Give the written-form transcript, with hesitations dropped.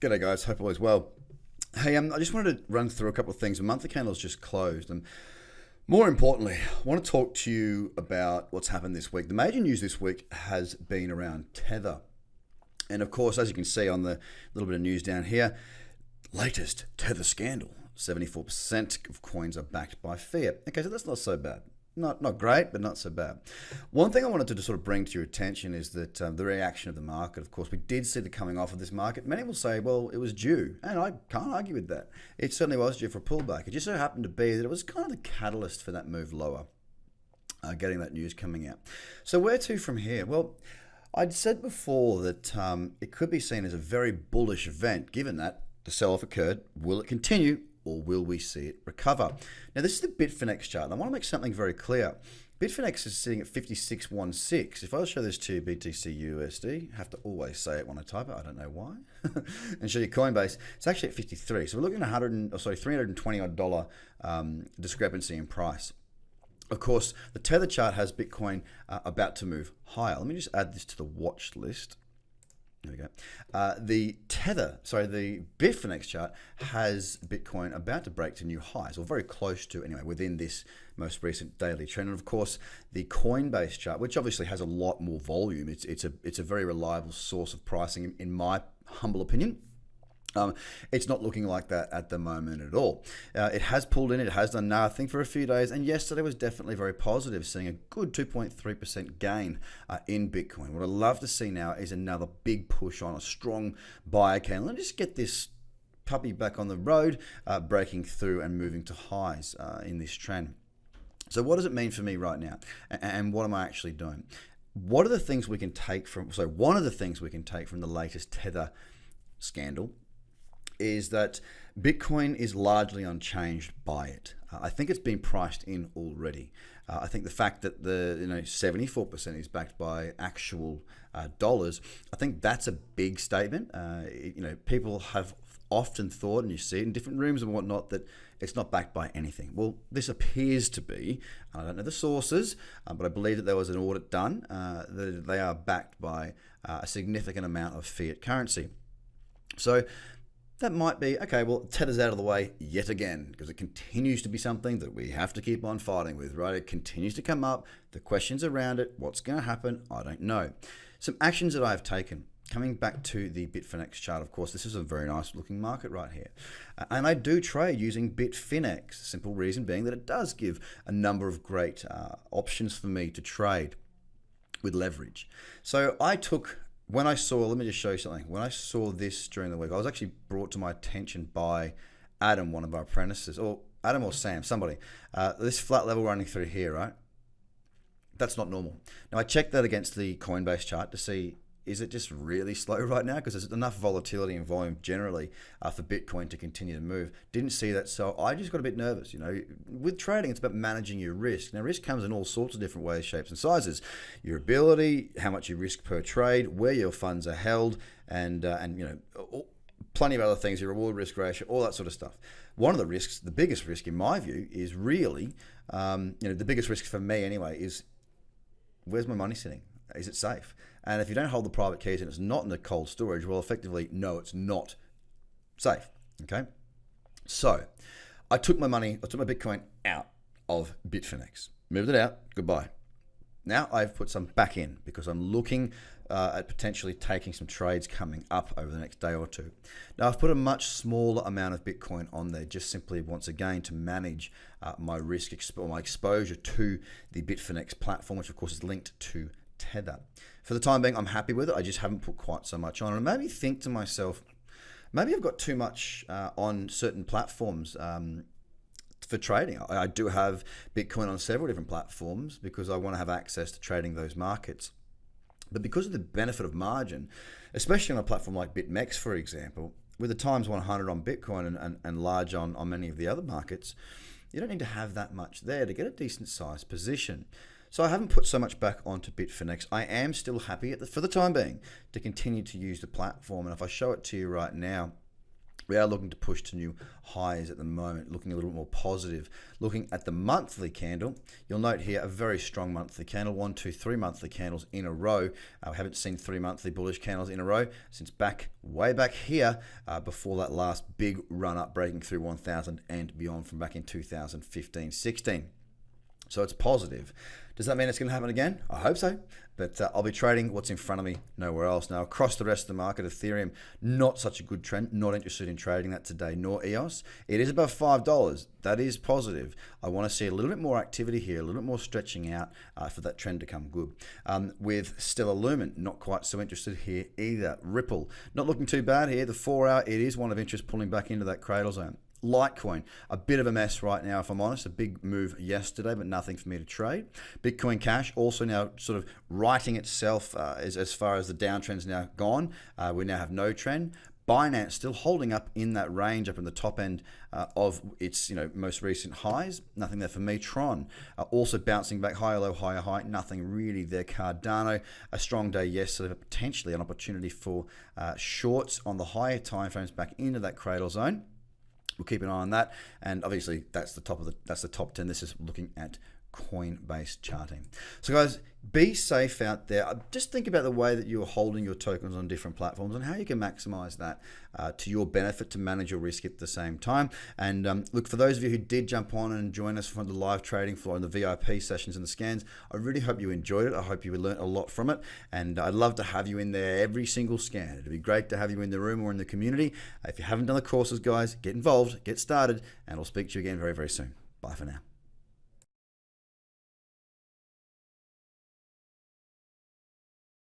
G'day guys, hope all is well. Hey, I just wanted to run through a couple of things. The monthly candle's just closed, and more importantly, I want to talk to you about what's happened this week. The major news this week has been around Tether. And of course, as you can see on the little bit of news down here, latest Tether scandal. 74% of coins are backed by fiat. Okay, so that's not so bad. Not great, but not so bad. One thing I wanted to just sort of bring to your attention is that the reaction of the market. Of course, we did see the coming off of this market. Many will say, well, it was due, and I can't argue with that. It certainly was due for a pullback. It just so happened to be that it was kind of the catalyst for that move lower, getting that news coming out. So where to from here? Well, I'd said before that it could be seen as a very bullish event, given that the sell-off occurred. Will it continue? Or will we see it recover? Now, this is the Bitfinex chart, and I want to make something very clear. Bitfinex is sitting at 56.16. If I show this to BTC USD, I have to always say it when I type it. I don't know why. And show you Coinbase, it's actually at 53. So we're looking at $320 odd discrepancy in price. Of course, the Tether chart has Bitcoin about to move higher. Let me just add this to the watch list. There we go. The Bitfinex chart has Bitcoin about to break to new highs, or very close to anyway, within this most recent daily trend. And of course, the Coinbase chart, which obviously has a lot more volume, it's a very reliable source of pricing, in my humble opinion. It's not looking like that at the moment at all. It has pulled in, it has done nothing for a few days, and yesterday was definitely very positive, seeing a good 2.3% gain in Bitcoin. What I'd love to see now is another big push on a strong buyer candle and just get this puppy back on the road, breaking through and moving to highs in this trend. So what does it mean for me right now, and what am I actually doing? What are the things we can take from, one of the things we can take from the latest Tether scandal is that Bitcoin is largely unchanged by it. I think it's been priced in already. I think the fact that the 74% is backed by actual dollars, I think that's a big statement. People have often thought, and you see it in different rooms and whatnot, that it's not backed by anything. Well, this appears to be. I don't know the sources, but I believe that there was an audit done that they are backed by a significant amount of fiat currency. So that might be, okay, well, Tether's out of the way yet again, because it continues to be something that we have to keep on fighting with, right? It continues to come up. The questions around it, what's going to happen, I don't know. Some actions that I've taken. Coming back to the Bitfinex chart, of course, this is a very nice looking market right here. And I do trade using Bitfinex. Simple reason being that it does give a number of great options for me to trade with leverage. So I took... let me just show you something. When I saw this during the week, I was actually brought to my attention by Adam, one of our apprentices, or Adam or Sam, somebody. This flat level running through here, right? That's not normal. Now, I checked that against the Coinbase chart to see, is it just really slow right now? Because there's enough volatility and volume generally for Bitcoin to continue to move. Didn't see that, so I just got a bit nervous. With trading, it's about managing your risk. Now, risk comes in all sorts of different ways, shapes, and sizes. Your ability, how much you risk per trade, where your funds are held, and plenty of other things. Your reward risk ratio, all that sort of stuff. One of the risks, the biggest risk in my view, is really, the biggest risk for me anyway, is where's my money sitting? Is it safe? And if you don't hold the private keys and it's not in the cold storage, well, effectively, no, it's not safe. Okay. So I took my Bitcoin out of Bitfinex, moved it out. Goodbye. Now I've put some back in because I'm looking at potentially taking some trades coming up over the next day or two. Now I've put a much smaller amount of Bitcoin on there, just simply once again to manage my risk or my exposure to the Bitfinex platform, which of course is linked to Tether. For the time being, I'm happy with it. I just haven't put quite so much on. And maybe think to myself, maybe I've got too much on certain platforms for trading. I do have Bitcoin on several different platforms because I want to have access to trading those markets. But because of the benefit of margin, especially on a platform like BitMEX, for example, with the times 100 on Bitcoin and large on many of the other markets, you don't need to have that much there to get a decent sized position. So I haven't put so much back onto Bitfinex. I am still happy for the time being to continue to use the platform. And if I show it to you right now, We are looking to push to new highs at the moment, looking a little bit more positive. Looking at the monthly candle, you'll note here a very strong monthly candle, 1, 2, 3 monthly candles in a row. We haven't seen 3 monthly bullish candles in a row since way back here, before that last big run up breaking through 1,000 and beyond from back in 2015-16. So it's positive. Does that mean it's going to happen again? I hope so. But I'll be trading what's in front of me, nowhere else. Now, across the rest of the market, Ethereum, not such a good trend. Not interested in trading that today, nor EOS. It is above $5. That is positive. I want to see a little bit more activity here, a little bit more stretching out for that trend to come good. With Stellar Lumen, not quite so interested here either. Ripple, not looking too bad here. The 4 hour, it is one of interest, pulling back into that cradle zone. Litecoin, a bit of a mess right now, if I'm honest. A big move yesterday, but nothing for me to trade. Bitcoin Cash also now sort of righting itself as far as the downtrend's now gone. We now have no trend. Binance still holding up in that range, up in the top end of its most recent highs. Nothing there for me. Tron also bouncing back, higher low, higher high. Nothing really there. Cardano, a strong day yesterday, but potentially an opportunity for shorts on the higher time frames back into that cradle zone. We'll keep an eye on that, and obviously that's the top 10. This is looking at Coinbase charting. So guys, be safe out there. Just think about the way that you're holding your tokens on different platforms and how you can maximize that to your benefit to manage your risk at the same time. And look, for those of you who did jump on and join us for the live trading floor and the VIP sessions and the scans, I really hope you enjoyed it. I hope you learned a lot from it, and I'd love to have you in there every single scan. It'd be great to have you in the room or in the community. If you haven't done the courses, guys, get involved, get started, and I'll speak to you again very, very soon. Bye for now.